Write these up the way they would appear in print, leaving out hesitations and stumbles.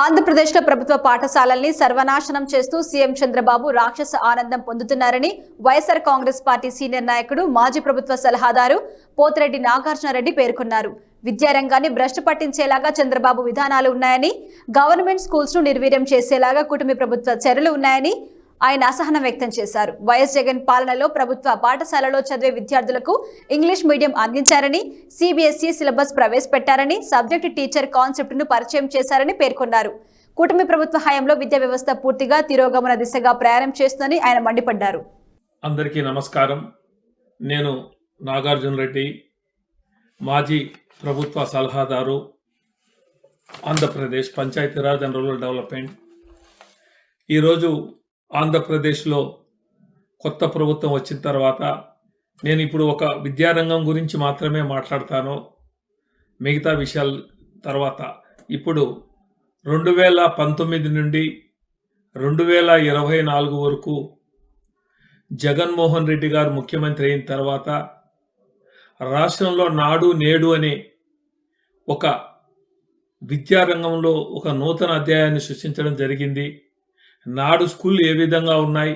ఆంధ్రప్రదేశ్లో ప్రభుత్వ పాఠశాలల్ని సర్వనాశనం చేస్తూ సీఎం చంద్రబాబు రాక్షస ఆనందం పొందుతున్నారని వైఎస్ఆర్ కాంగ్రెస్ పార్టీ సీనియర్ నాయకుడు మాజీ ప్రభుత్వ సలహాదారు పోతిరెడ్డి నాగార్జునరెడ్డి పేర్కొన్నారు. విద్యారంగాన్ని భ్రష్టు పట్టించేలాగా చంద్రబాబు విధానాలు ఉన్నాయని, గవర్నమెంట్ స్కూల్స్ ను నిర్వీర్యం చేసేలాగా కూటమి ప్రభుత్వ చర్యలు ఉన్నాయని ఆయన అసహనం వ్యక్తం చేశారు. వైఎస్ జగన్ పాలనలో ప్రభుత్వ పాఠశాలలో చదివే విద్యార్థులకు ఇంగ్లీష్ మీడియం అందించారని, సిబిఎస్ఈ సిలబస్ ప్రవేశపెట్టారని, సబ్జెక్ట్ టీచర్ కాన్సెప్ట్ ను పరిచయం చేశారని పేర్కొన్నారు. కూటమి ప్రభుత్వ హయాంలో విద్యా వ్యవస్థ పూర్తిగా తిరోగమన దిశగా ప్రయాణం చేస్తుందని ఆయన మండిపడ్డారు. అందరికీ నమస్కారం. నేను నాగార్జున రెడ్డి, మాజీ ప్రభుత్వ సలహాదారు, Andhra Pradesh Panchayati Raj and rural development. ఈరోజు ఆంధ్రప్రదేశ్లో కొత్త ప్రభుత్వం వచ్చిన తర్వాత నేను ఇప్పుడు ఒక విద్యారంగం గురించి మాత్రమే మాట్లాడతాను. మిగతా విషయాల తర్వాత ఇప్పుడు 2019 నుండి 2024 వరకు జగన్మోహన్ రెడ్డి గారు ముఖ్యమంత్రి అయిన తర్వాత రాష్ట్రంలో నాడు నేడు అనే ఒక విద్యారంగంలో ఒక నూతన అధ్యాయాన్ని సృష్టించడం జరిగింది. నాడు స్కూళ్ళు ఏ విధంగా ఉన్నాయి,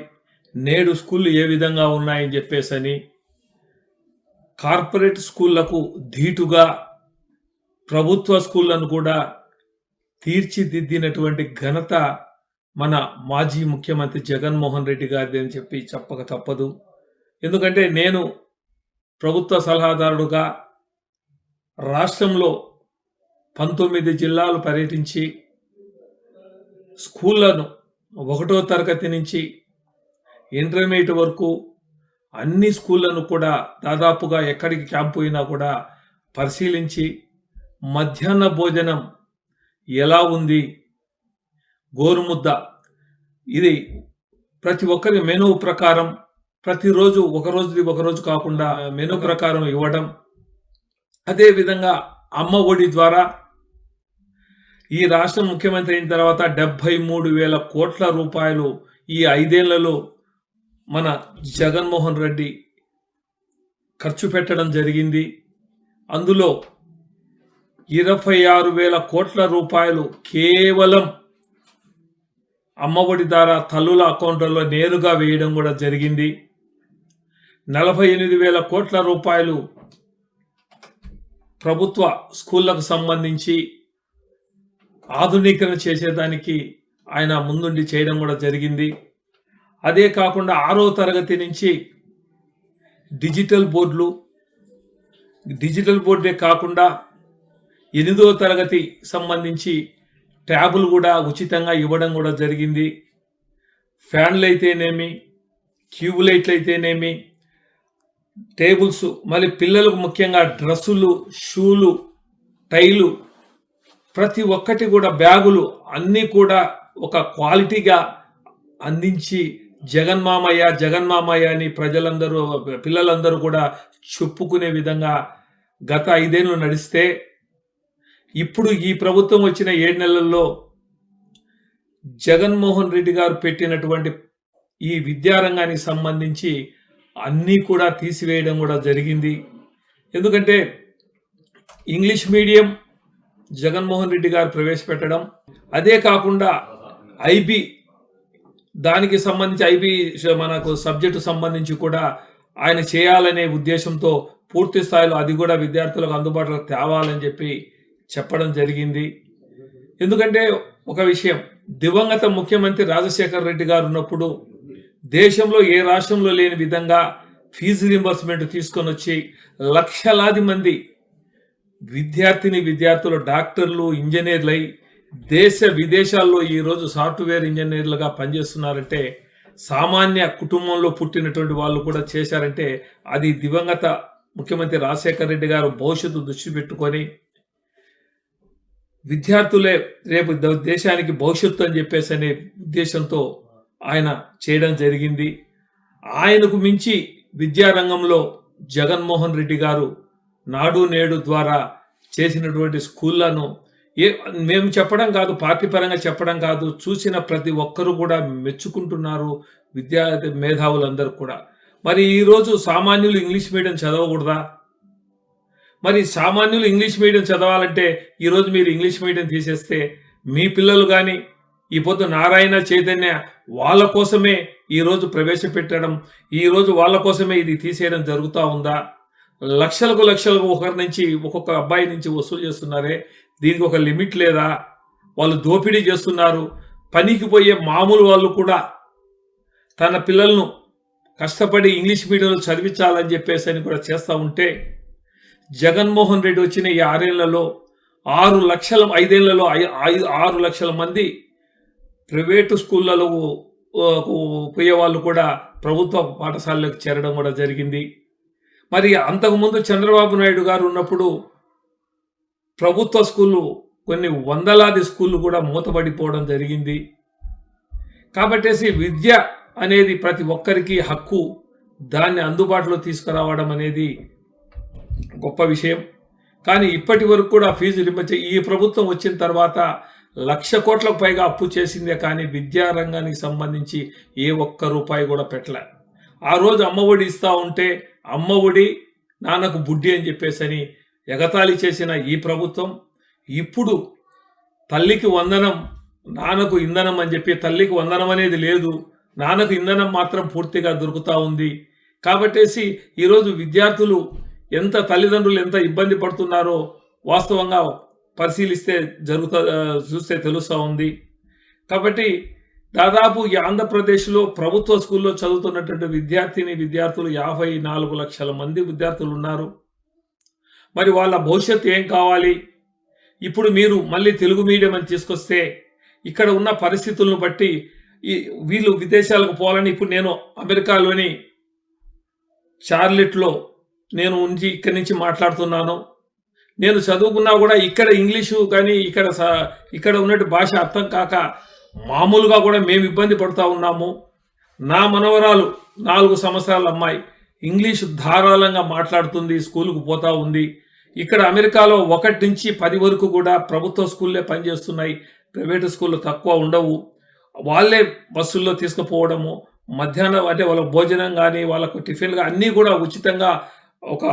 నేడు స్కూళ్ళు ఏ విధంగా ఉన్నాయని చెప్పేసని కార్పొరేట్ స్కూళ్లకు ధీటుగా ప్రభుత్వ స్కూళ్లను కూడా తీర్చిదిద్దినటువంటి ఘనత మన మాజీ ముఖ్యమంత్రి జగన్మోహన్ రెడ్డి గారిది అని చెప్పి చెప్పక తప్పదు. ఎందుకంటే నేను ప్రభుత్వ సలహాదారుడుగా రాష్ట్రంలో 19 జిల్లాలు పర్యటించి స్కూళ్లను 1వ తరగతి నుంచి ఇంటర్మీడియట్ వరకు అన్ని స్కూళ్లను కూడా దాదాపుగా ఎక్కడికి క్యాంపు అయినా కూడా పరిశీలించి మధ్యాహ్న భోజనం ఎలా ఉంది, గోరుముద్ద ఇది ప్రతి ఒక్కరి మెనూ ప్రకారం ప్రతిరోజు ఒకరోజు కాకుండా మెనూ ప్రకారం ఇవ్వడం, అదేవిధంగా అమ్మ ఒడి ద్వారా ఈ రాష్ట్రం ముఖ్యమంత్రి అయిన తర్వాత 73,000 కోట్ల రూపాయలు ఈ 5 ఏళ్లలో మన జగన్మోహన్ రెడ్డి ఖర్చు పెట్టడం జరిగింది. అందులో 26,000 కోట్ల రూపాయలు కేవలం అమ్మఒడి ద్వారా తల్లుల అకౌంట్లలో నేరుగా వేయడం కూడా జరిగింది. 48,000 కోట్ల రూపాయలు ప్రభుత్వ స్కూళ్లకు సంబంధించి ఆధునీకరణ చేసేదానికి ఆయన ముందుండి చేయడం కూడా జరిగింది. అదే కాకుండా 6వ తరగతి నుంచి డిజిటల్ బోర్డులే కాకుండా 8వ తరగతి సంబంధించి ట్యాబులు కూడా ఉచితంగా ఇవ్వడం కూడా జరిగింది. ఫ్యాన్లు అయితేనేమి, క్యూబ్ లైట్లు అయితేనేమి, టేబుల్స్, మళ్ళీ పిల్లలకు ముఖ్యంగా డ్రెస్సులు, షూలు, టైలు, ప్రతి ఒక్కటి కూడా బ్యాగులు అన్నీ కూడా ఒక క్వాలిటీగా అందించి జగన్మామయ్య అని ప్రజలందరూ పిల్లలందరూ కూడా చెప్పుకునే విధంగా గత 5 ఏళ్ళు నడిస్తే ఇప్పుడు ఈ ప్రభుత్వం వచ్చిన 7 నెలల్లో జగన్మోహన్ రెడ్డి గారు పెట్టినటువంటి ఈ విద్యారంగానికి సంబంధించి అన్నీ కూడా తీసివేయడం కూడా జరిగింది. ఎందుకంటే ఇంగ్లీష్ మీడియం జగన్మోహన్ రెడ్డి గారు ప్రవేశపెట్టడం, అదే కాకుండా ఐబీ దానికి సంబంధించి ఐబీ మనకు సబ్జెక్టు సంబంధించి కూడా ఆయన చేయాలనే ఉద్దేశంతో పూర్తి స్థాయిలో అది కూడా విద్యార్థులకు అందుబాటులోకి తేవాలని చెప్పి చెప్పడం జరిగింది. ఎందుకంటే ఒక విషయం, దివంగత ముఖ్యమంత్రి రాజశేఖర రెడ్డి గారు ఉన్నప్పుడు దేశంలో ఏ రాష్ట్రంలో లేని విధంగా ఫీజు రింబర్స్మెంట్ తీసుకొని వచ్చి లక్షలాది మంది విద్యార్థులు డాక్టర్లు, ఇంజనీర్లై దేశ విదేశాల్లో ఈరోజు సాఫ్ట్వేర్ ఇంజనీర్లుగా పనిచేస్తున్నారంటే, సామాన్య కుటుంబంలో పుట్టినటువంటి వాళ్ళు కూడా చేశారంటే అది దివంగత ముఖ్యమంత్రి రాజశేఖర రెడ్డి గారు భవిష్యత్తు దృష్టి పెట్టుకొని విద్యార్థులే రేపు దేశానికి భవిష్యత్తు అని చెప్పేసి అనే ఉద్దేశంతో ఆయన చేయడం జరిగింది. ఆయనకు మించి విద్యారంగంలో జగన్మోహన్ రెడ్డి గారు నాడు నేడు ద్వారా చేసినటువంటి స్కూళ్లను మేము చెప్పడం కాదు, పార్టీ పరంగా చెప్పడం కాదు, చూసిన ప్రతి ఒక్కరూ కూడా మెచ్చుకుంటున్నారు విద్యార్థి మేధావులందరూ కూడా. మరి ఈరోజు సామాన్యులు ఇంగ్లీష్ మీడియం చదవకూడదా? మరి సామాన్యులు ఇంగ్లీష్ మీడియం చదవాలంటే ఈరోజు మీరు ఇంగ్లీష్ మీడియం తీసేస్తే మీ పిల్లలు కానీ ఈ పొద్దు నారాయణ చైతన్య వాళ్ళ కోసమే ఈరోజు ప్రవేశపెట్టడం, ఈరోజు వాళ్ళ కోసమే ఇది తీసేయడం జరుగుతూ ఉందా? లక్షలకు లక్షలకు ఒకరి నుంచి ఒక్కొక్క అబ్బాయి నుంచి వసూలు చేస్తున్నారే, దీనికి ఒక లిమిట్ లేదా? వాళ్ళు దోపిడీ చేస్తున్నారు. పనికి పోయే మామూలు వాళ్ళు కూడా తన పిల్లలను కష్టపడి ఇంగ్లీష్ మీడియంలో చదివించాలని చెప్పేసి అని కూడా చేస్తూ ఉంటే, జగన్మోహన్ రెడ్డి వచ్చిన ఈ 6 ఏళ్లలో 6 లక్షల 5 ఏళ్లలో 6 లక్షల మంది ప్రైవేటు స్కూళ్ళలో పోయే వాళ్ళు కూడా ప్రభుత్వ పాఠశాలలకు చేరడం కూడా జరిగింది. మరి అంతకుముందు చంద్రబాబు నాయుడు గారు ఉన్నప్పుడు ప్రభుత్వ స్కూళ్ళు కొన్ని వందలాది స్కూళ్ళు కూడా మూతపడిపోవడం జరిగింది. కాబట్టేసి విద్య అనేది ప్రతి ఒక్కరికి హక్కు, దాన్ని అందుబాటులో తీసుకురావడం అనేది గొప్ప విషయం. కానీ ఇప్పటి వరకు కూడా ఫీజు రింపచే ఈ ప్రభుత్వం వచ్చిన తర్వాత 1,00,000 కోట్లకు పైగా అప్పు చేసిందే కానీ విద్యారంగానికి సంబంధించి ఏ ఒక్క రూపాయి కూడా పెట్టలే. ఆ రోజు అమ్మఒడి ఇస్తా ఉంటే అమ్మఒడి నాన్నకు బుడ్డి అని చెప్పేసి ఎగతాళి చేసిన ఈ ప్రభుత్వం ఇప్పుడు తల్లికి వందనం నాన్నకు ఇంధనం అని చెప్పి, తల్లికి వందనం అనేది లేదు, నాన్నకు ఇంధనం మాత్రం పూర్తిగా దొరుకుతూ ఉంది. కాబట్టేసి ఈరోజు విద్యార్థులు తల్లిదండ్రులు ఎంత ఇబ్బంది పడుతున్నారో వాస్తవంగా పరిశీలిస్తే చూస్తే తెలుస్తూ ఉంది. కాబట్టి దాదాపు ఈ ఆంధ్రప్రదేశ్లో ప్రభుత్వ స్కూల్లో చదువుతున్నటువంటి విద్యార్థులు 54 లక్షల మంది విద్యార్థులు ఉన్నారు. మరి వాళ్ళ భవిష్యత్తు ఏం కావాలి? ఇప్పుడు మీరు మళ్ళీ తెలుగు మీడియం అని తీసుకొస్తే ఇక్కడ ఉన్న పరిస్థితులను బట్టి వీళ్ళు విదేశాలకు పోవాలని, ఇప్పుడు నేను అమెరికాలోని చార్లెట్లో నేను ఇక్కడి నుంచి మాట్లాడుతున్నాను. నేను చదువుకున్నా కూడా ఇక్కడ ఇంగ్లీషు కానీ ఇక్కడ ఉన్నట్టు భాష అర్థం కాక మామూలుగా కూడా మేము ఇబ్బంది పడుతూ ఉన్నాము. నా మనవరాలు 4 సంవత్సరాల అమ్మాయి ఇంగ్లీషు ధారాళంగా మాట్లాడుతుంది, స్కూలుకు పోతా ఉంది. ఇక్కడ అమెరికాలో 1 నుంచి 10 వరకు కూడా ప్రభుత్వ స్కూల్లే పనిచేస్తున్నాయి, ప్రైవేటు స్కూళ్ళు తక్కువ ఉండవు. వాళ్ళే బస్సుల్లో తీసుకుపోవడము, మధ్యాహ్నం అంటే వాళ్ళ భోజనం కానీ వాళ్ళకు టిఫిన్లు అన్నీ కూడా ఉచితంగా, ఒక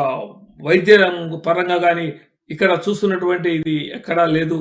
వైద్య పరంగా కానీ ఇక్కడ చూస్తున్నటువంటి ఇది ఎక్కడా లేదు.